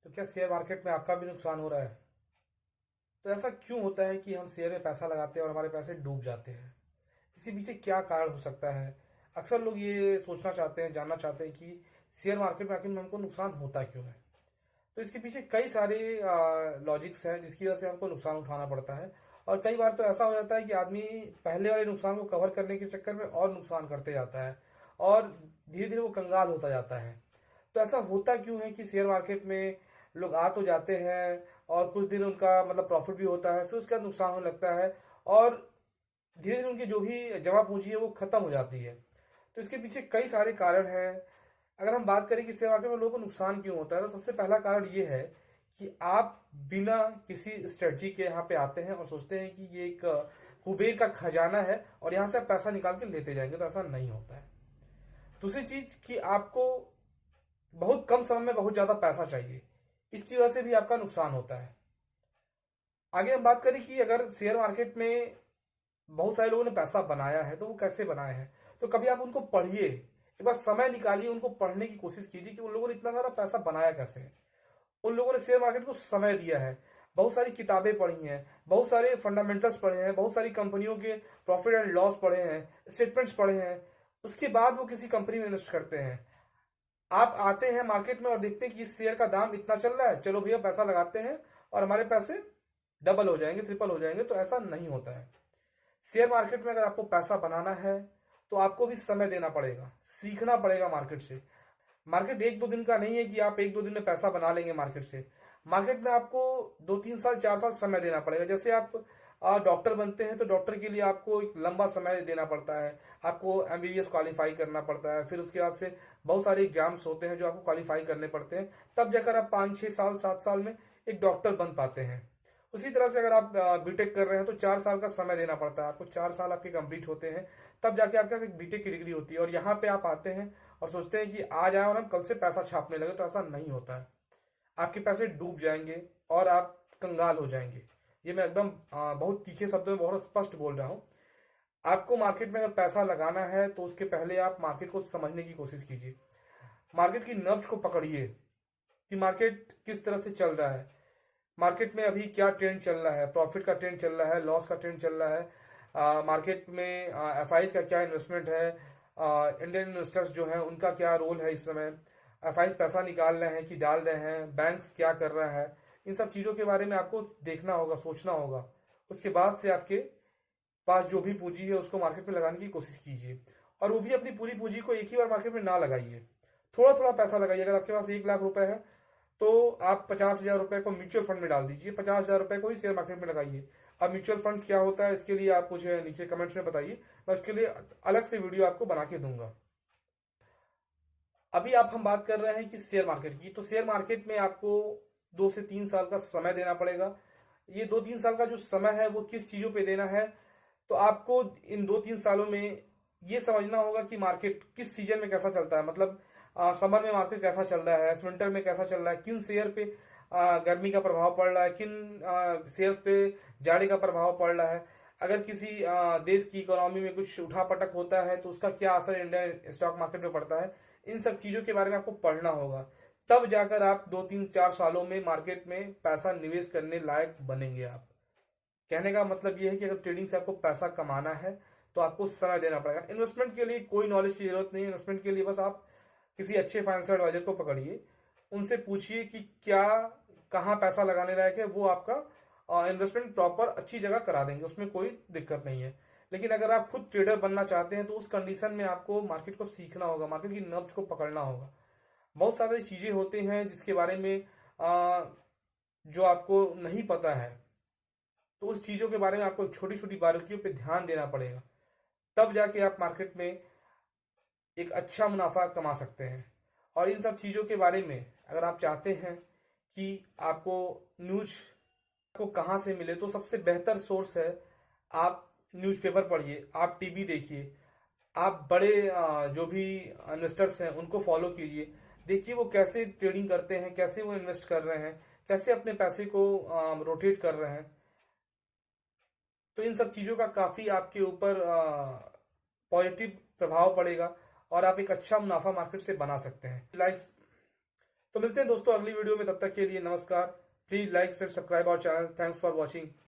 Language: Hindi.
तो क्या शेयर मार्केट में आपका भी नुकसान हो रहा है? तो ऐसा क्यों होता है कि हम शेयर में पैसा लगाते हैं और हमारे पैसे डूब जाते हैं? इसी पीछे क्या कारण हो सकता है? अक्सर लोग ये सोचना चाहते हैं, जानना चाहते हैं कि शेयर मार्केट में आखिर में हमको नुकसान होता क्यों है। तो इसके पीछे कई सारे लॉजिक्स हैं जिसकी वजह से हमको नुकसान उठाना पड़ता है। और कई बार तो ऐसा हो जाता है कि आदमी पहले वाले नुकसान को कवर करने के चक्कर में और नुकसान करते जाता है और धीरे धीरे वो कंगाल होता जाता है। तो ऐसा होता क्यों है कि शेयर मार्केट में लोग आ तो जाते हैं और कुछ दिन उनका मतलब प्रॉफिट भी होता है, फिर उसके बाद नुकसान होने लगता है और धीरे धीरे उनकी जो भी जमा पूंजी है वो खत्म हो जाती है। तो इसके पीछे कई सारे कारण हैं। अगर हम बात करें कि शेयर मार्केट में लोगों को नुकसान क्यों होता है, तो सबसे पहला कारण ये है कि आप बिना किसी स्ट्रेटजी के यहाँ पे आते हैं और सोचते हैं कि ये एक कुबेर का खजाना है और यहाँ से आप पैसा निकाल के लेते जाएंगे। तो ऐसा नहीं होता है। दूसरी चीज कि आपको बहुत कम समय में बहुत ज्यादा पैसा चाहिए, इसकी वजह से भी आपका नुकसान होता है। आगे हम बात करें कि अगर शेयर मार्केट में बहुत सारे लोगों ने पैसा बनाया है तो वो कैसे बनाए हैं, तो कभी आप उनको पढ़िए, एक बार समय निकालिए, उनको पढ़ने की कोशिश कीजिए कि उन लोगों ने इतना सारा पैसा बनाया कैसे है। उन लोगों ने शेयर मार्केट को समय दिया है, बहुत सारी किताबें पढ़ी हैं, बहुत सारे फंडामेंटल्स पढ़े हैं, बहुत सारी कंपनियों के प्रॉफिट एंड लॉस पढ़े हैं, स्टेटमेंट्स पढ़े हैं। उसके बाद वो किसी कंपनी में इन्वेस्ट करते हैं। आप आते हैं मार्केट में और देखते हैं कि इस शेयर का दाम इतना चल रहा है, चलो भैया पैसा लगाते हैं और हमारे पैसे डबल हो जाएंगे, ट्रिपल हो जाएंगे। तो ऐसा नहीं होता है। शेयर मार्केट में अगर आपको पैसा बनाना है तो आपको भी समय देना पड़ेगा, सीखना पड़ेगा मार्केट से। मार्केट एक दो दिन का नहीं है कि आप एक दो दिन में पैसा बना लेंगे मार्केट से। मार्केट में आपको 2 3 साल 4 साल समय देना पड़ेगा। जैसे आप डॉक्टर बनते हैं तो डॉक्टर के लिए आपको एक लंबा समय देना पड़ता है। आपको एमबीबीएस क्वालिफाई करना पड़ता है, फिर उसके बाद से बहुत सारे एग्जाम्स होते हैं जो आपको क्वालिफाई करने पड़ते हैं, तब जाकर आप 5 6 साल 7 साल में एक डॉक्टर बन पाते हैं। उसी तरह से अगर आप बीटेक कर रहे हैं तो 4 साल का समय देना पड़ता है आपको। 4 साल आपके कंप्लीट होते हैं, तब जाके आपके पास एक बीटेक की डिग्री होती है। और यहाँ पे आप आते हैं और सोचते हैं कि आज आए और हम कल से पैसा छापने लगे। तो ऐसा नहीं होता है। आपके पैसे डूब जाएंगे और आप कंगाल हो जाएंगे। ये मैं एकदम बहुत तीखे शब्दों में बहुत स्पष्ट बोल रहा हूँ। आपको मार्केट में अगर पैसा लगाना है तो उसके पहले आप मार्केट को समझने की कोशिश कीजिए। मार्केट की नब्ज को पकड़िए कि मार्केट किस तरह से चल रहा है, मार्केट में अभी क्या ट्रेंड चल रहा है, प्रॉफिट का ट्रेंड चल रहा है, लॉस का ट्रेंड चल रहा है, मार्केट में एफआईज का क्या इन्वेस्टमेंट है, इंडियन इन्वेस्टर्स जो हैं उनका क्या रोल है इस समय, एफआईज पैसा निकाल रहे हैं कि डाल रहे हैं, बैंक्स क्या कर रहा है। इन सब चीज़ों के बारे में आपको देखना होगा, सोचना होगा। उसके बाद से आपके पास जो भी पूंजी है उसको मार्केट में लगाने की कोशिश कीजिए। और वो भी अपनी पूरी पूंजी को एक ही बार मार्केट में ना लगाइए, थोड़ा थोड़ा पैसा लगाइए। अगर आपके पास 1 लाख रुपए है तो आप 50,000 रुपए को म्यूचुअल फंड में डाल दीजिए, 50,000 रुपए को ही शेयर मार्केट में लगाइए। अब म्यूचुअल फंड क्या होता है इसके लिए आप मुझे नीचे कमेंट्स में बताइए, मैं उसके लिए अलग से वीडियो आपको बना के दूंगा। अभी आप हम बात कर रहे हैं कि शेयर मार्केट की, तो शेयर मार्केट में आपको 2 से 3 साल का समय देना पड़ेगा। ये 2 3 साल का जो समय है वो किस चीज़ों पे देना है, तो आपको इन 2 3 सालों में ये समझना होगा कि मार्केट किस सीजन में कैसा चलता है। मतलब समर में मार्केट कैसा चल रहा है, विंटर में कैसा चल रहा है, किन शेयर पे गर्मी का प्रभाव पड़ रहा है, किन शेयर्स पे जाड़े का प्रभाव पड़ रहा है। अगर किसी देश की इकोनॉमी में कुछ उठापटक होता है तो उसका क्या असर इंडियन स्टॉक मार्केट में पड़ता है। इन सब चीज़ों के बारे में आपको पढ़ना होगा, तब जाकर आप 2 3 4 सालों में मार्केट में पैसा निवेश करने लायक बनेंगे आप। कहने का मतलब ये है कि अगर ट्रेडिंग से आपको पैसा कमाना है तो आपको समय देना पड़ेगा। इन्वेस्टमेंट के लिए कोई नॉलेज की जरूरत नहीं है। इन्वेस्टमेंट के लिए बस आप किसी अच्छे फाइनेंशियल एडवाइजर को पकड़िए, उनसे पूछिए कि क्या कहाँ पैसा लगाने लायक है, वो आपका इन्वेस्टमेंट प्रॉपर अच्छी जगह करा देंगे, उसमें कोई दिक्कत नहीं है। लेकिन अगर आप खुद ट्रेडर बनना चाहते हैं तो उस कंडीशन में आपको मार्केट को सीखना होगा, मार्केट की नब्ज को पकड़ना होगा। बहुत सारी चीज़ें होती हैं जिसके बारे में जो आपको नहीं पता है, तो उस चीज़ों के बारे में आपको छोटी छोटी बारीकियों पे ध्यान देना पड़ेगा, तब जाके आप मार्केट में एक अच्छा मुनाफा कमा सकते हैं। और इन सब चीज़ों के बारे में अगर आप चाहते हैं कि आपको न्यूज को कहाँ से मिले, तो सबसे बेहतर सोर्स है आप न्यूज़पेपर पढ़िए, आप टीवी देखिए, आप बड़े जो भी इन्वेस्टर्स हैं उनको फॉलो कीजिए। देखिए वो कैसे ट्रेडिंग करते हैं, कैसे वो इन्वेस्ट कर रहे हैं, कैसे अपने पैसे को रोटेट कर रहे हैं। तो इन सब चीज़ों का काफ़ी आपके ऊपर पॉजिटिव प्रभाव पड़ेगा और आप एक अच्छा मुनाफा मार्केट से बना सकते हैं। लाइक तो मिलते हैं दोस्तों अगली वीडियो में, तब तक के लिए नमस्कार। Please like share subscribe our channel. Thanks for watching.